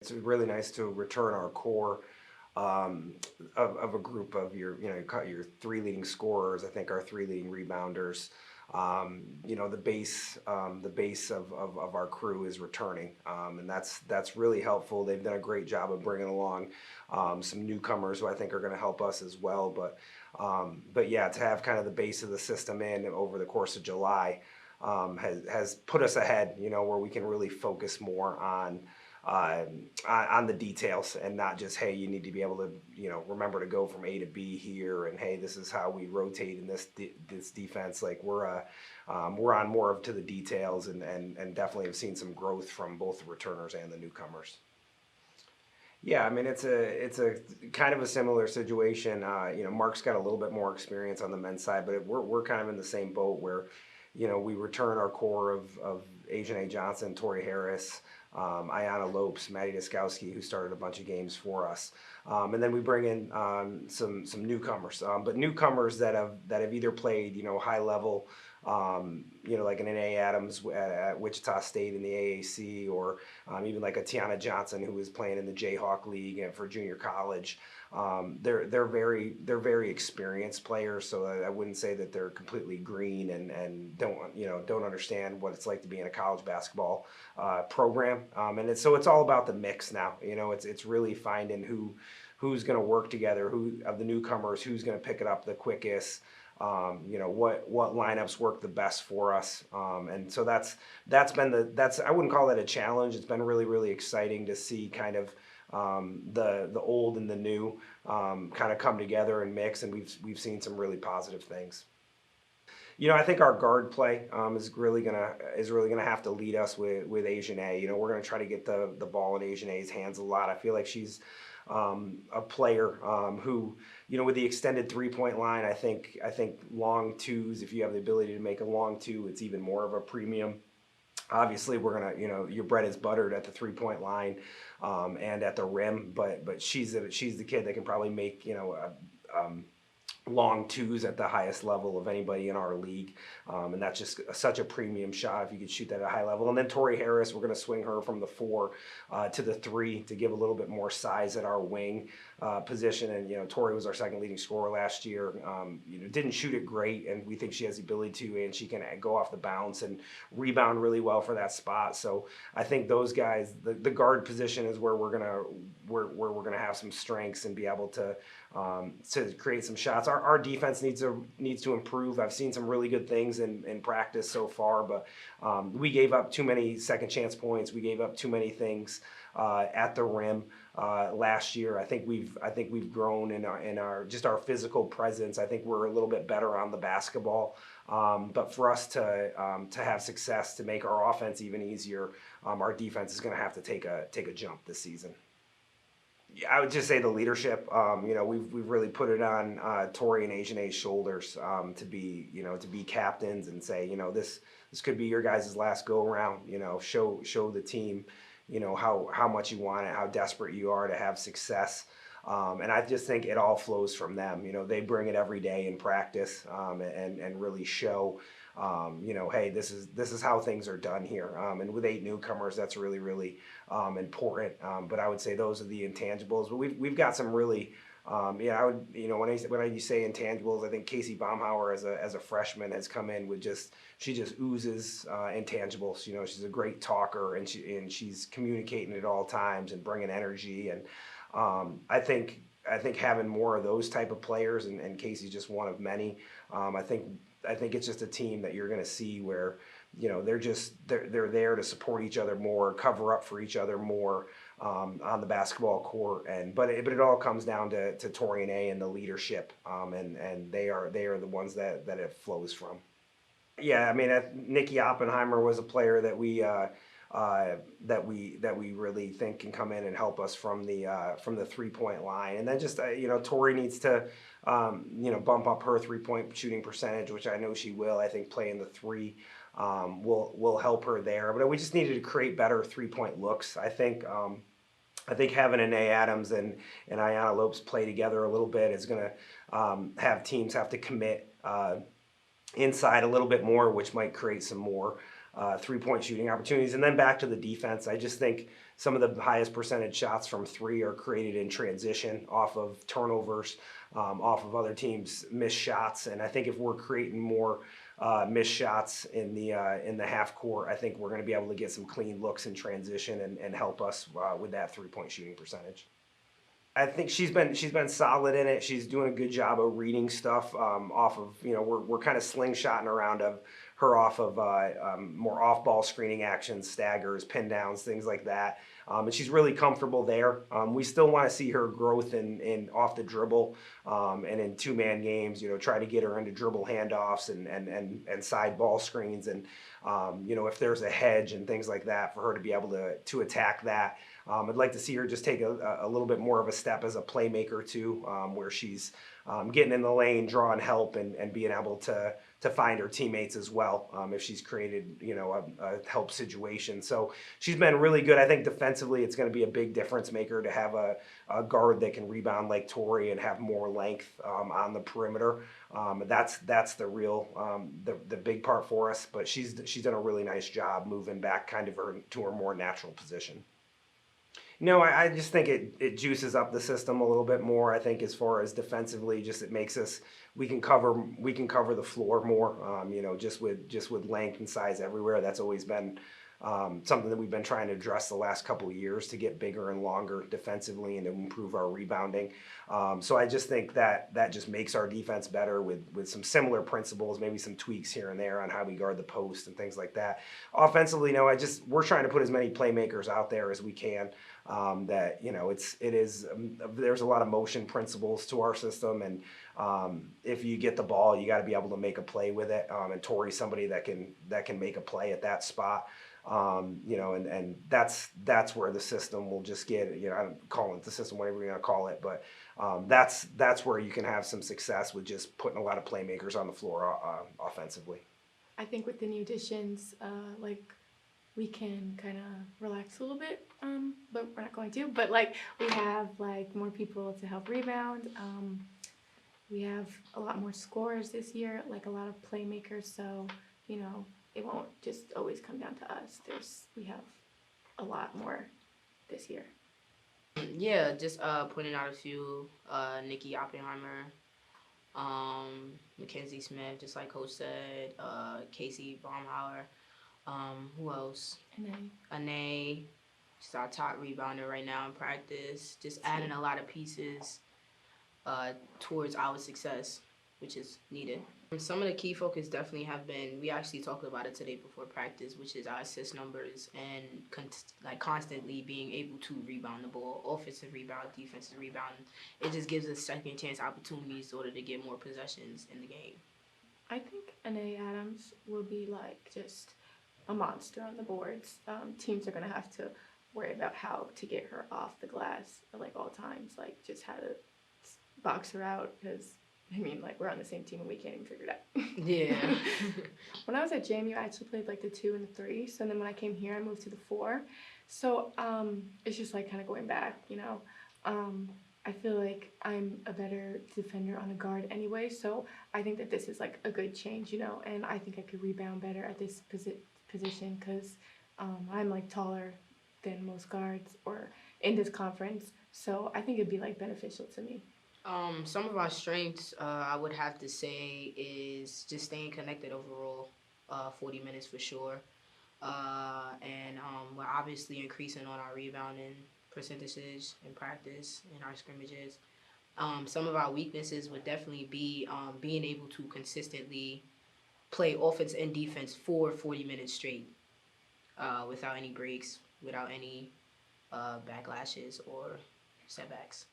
It's really nice to return our core of a group of your three leading scorers. I think our three leading rebounders. The base of our crew is returning, and that's really helpful. They've done a great job of bringing along some newcomers who I think are going to help us as well. But yeah, to have kind of the base of the system in over the course of July has put us ahead. Where we can really focus more uh, on the details and not just, hey, you need to be able to remember to go from A to B here, and hey, this is how we rotate in this defense. Like we're on more to the details, and definitely have seen some growth from both the returners and the newcomers. Yeah, I mean it's a kind of a similar situation. Mark's got a little bit more experience on the men's side, but we're kind of in the same boat where, we return our core of Asianae Johnson, Tori Harris, Ayanna Lopes, Maddie Diskowski, who started a bunch of games for us, and then we bring in some newcomers, but newcomers that have either played high level, like an A. Adams at Wichita State in the AAC, or even like a Tiana Johnson who was playing in the Jayhawk League and for junior college. They're very experienced players, so I wouldn't say that they're completely green and don't understand what it's like to be in a college basketball program. And it's all about the mix now. It's really finding who's going to work together, who of the newcomers, who's going to pick it up the quickest. What lineups work the best for us, and so that's been I wouldn't call that a challenge. It's been really, really exciting to see kind of the old and the new kind of come together and mix, and we've seen some really positive things. I think our guard play is really gonna have to lead us with Asianae. We're gonna try to get the ball in Asianae's hands a lot. I feel like she's a player who, with the extended 3-point line, I think long twos. If you have the ability to make a long two, it's even more of a premium. Obviously, we're gonna, your bread is buttered at the 3-point line and at the rim, but she's the kid that can probably make long twos at the highest level of anybody in our league, and that's just such a premium shot if you could shoot that at a high level. And then Tori Harris, we're going to swing her from the 4 to the 3 to give a little bit more size at our wing position. And Tori was our second leading scorer last year. Didn't shoot it great, and we think she has the ability to, and she can go off the bounce and rebound really well for that spot. So I think those guys, the guard position is where we're gonna have some strengths and be able to create some shots. Our defense needs to improve. I've seen some really good things in practice so far, but we gave up too many second chance points. We gave up too many things at the rim last year. I think we've grown in our physical presence. I think we're a little bit better on the basketball. But for us to have success, to make our offense even easier, our defense is going to have to take a jump this season. Yeah, I would just say the leadership. We've really put it on Tori and Asianae's shoulders to be captains and say, this could be your guys' last go around. Show the team, how much you want it, how desperate you are to have success. And I just think it all flows from them. They bring it every day in practice, and really show, hey, this is how things are done here. And with 8 newcomers, that's really, really important. But I would say those are the intangibles. But we've got some really, I would, when I say intangibles, I think Casey Baumhauer as a freshman has come in with she just oozes intangibles. She's a great talker, and she's communicating at all times and bringing energy. And I think having more of those type of players, and Casey's just one of many. I think it's just a team that you're going to see where they're there to support each other more, cover up for each other more on the basketball court. But it all comes down to Tori and A and the leadership, and they are the ones that it flows from. Yeah, I mean, Nikki Oppenheimer was a player that we really think can come in and help us from the 3-point line. And then just Tori needs to bump up her 3-point shooting percentage, which I know she will. I think playing the 3 will help her there. But we just needed to create better 3-point looks. I think having an A. Adams and Ayanna Lopes play together a little bit is going to have teams have to commit inside a little bit more, which might create some more 3-point shooting opportunities. And then back to the defense, I just think some of the highest percentage shots from three are created in transition off of turnovers, off of other teams' missed shots. And I think if we're creating more missed shots in the half court, I think we're going to be able to get some clean looks in transition and help us with that 3-point shooting percentage. I think she's been solid in it. She's doing a good job of reading stuff off of, we're kind of slingshotting around of her off of more off ball screening actions, staggers, pin downs, things like that. And she's really comfortable there. We still want to see her growth in off the dribble and in two-man games. Try to get her into dribble handoffs and side ball screens, and if there's a hedge and things like that, for her to be able to attack that. I'd like to see her just take a little bit more of a step as a playmaker too, where she's getting in the lane, drawing help, and being able to find her teammates as well if she's created a help situation. So she's been really good. I think defensively it's going to be a big difference maker to have a guard that can rebound like Tori and have more length on the perimeter. That's the real the big part for us. But she's done a really nice job moving back kind of to her more natural position. No, I just think it juices up the system a little bit more. I think as far as defensively, just it makes us we can cover the floor more. Just with length and size everywhere. That's always been something that we've been trying to address the last couple of years to get bigger and longer defensively and to improve our rebounding. So I just think that just makes our defense better with some similar principles, maybe some tweaks here and there on how we guard the post and things like that. Offensively, we're trying to put as many playmakers out there as we can. There's a lot of motion principles to our system, and if you get the ball, you got to be able to make a play with it. And Tori's somebody that can make a play at that spot. And that's where the system will just get, I'm calling it the system, whatever you're gonna call it, but that's where you can have some success with just putting a lot of playmakers on the floor offensively. I think with the new additions, we can kind of relax a little bit, but we're not going to. But we have more people to help rebound. We have a lot more scorers this year, a lot of playmakers. So it won't just always come down to us. We have a lot more this year. Yeah, just pointing out a few. Nikki Oppenheimer, Mackenzie Smith, just like Coach said. Casey Baumhauer. Who else? Anae, she's our top rebounder right now in practice. Just adding a lot of pieces towards our success, which is needed. Some of the key focus definitely have been, we actually talked about it today before practice, which is our assist numbers and constantly being able to rebound the ball, offensive rebound, defensive rebound. It just gives us second chance opportunities in order to get more possessions in the game. I think Asianae Adams will be just a monster on the boards. Teams are going to have to worry about how to get her off the glass at all times, just how to box her out, because we're on the same team and we can't even figure it out. Yeah. When I was at JMU, I actually played the 2 and the 3. So then when I came here, I moved to the 4. So it's just kind of going back, I feel like I'm a better defender on a guard anyway. So I think that this is a good change, and I think I could rebound better at this position because I'm taller than most guards or in this conference. So I think it'd be beneficial to me. Some of our strengths, I would have to say, is just staying connected overall, 40 minutes for sure. And we're obviously increasing on our rebounding percentages in practice in our scrimmages. Some of our weaknesses would definitely be being able to consistently play offense and defense for 40 minutes straight without any breaks, without any backlashes or setbacks.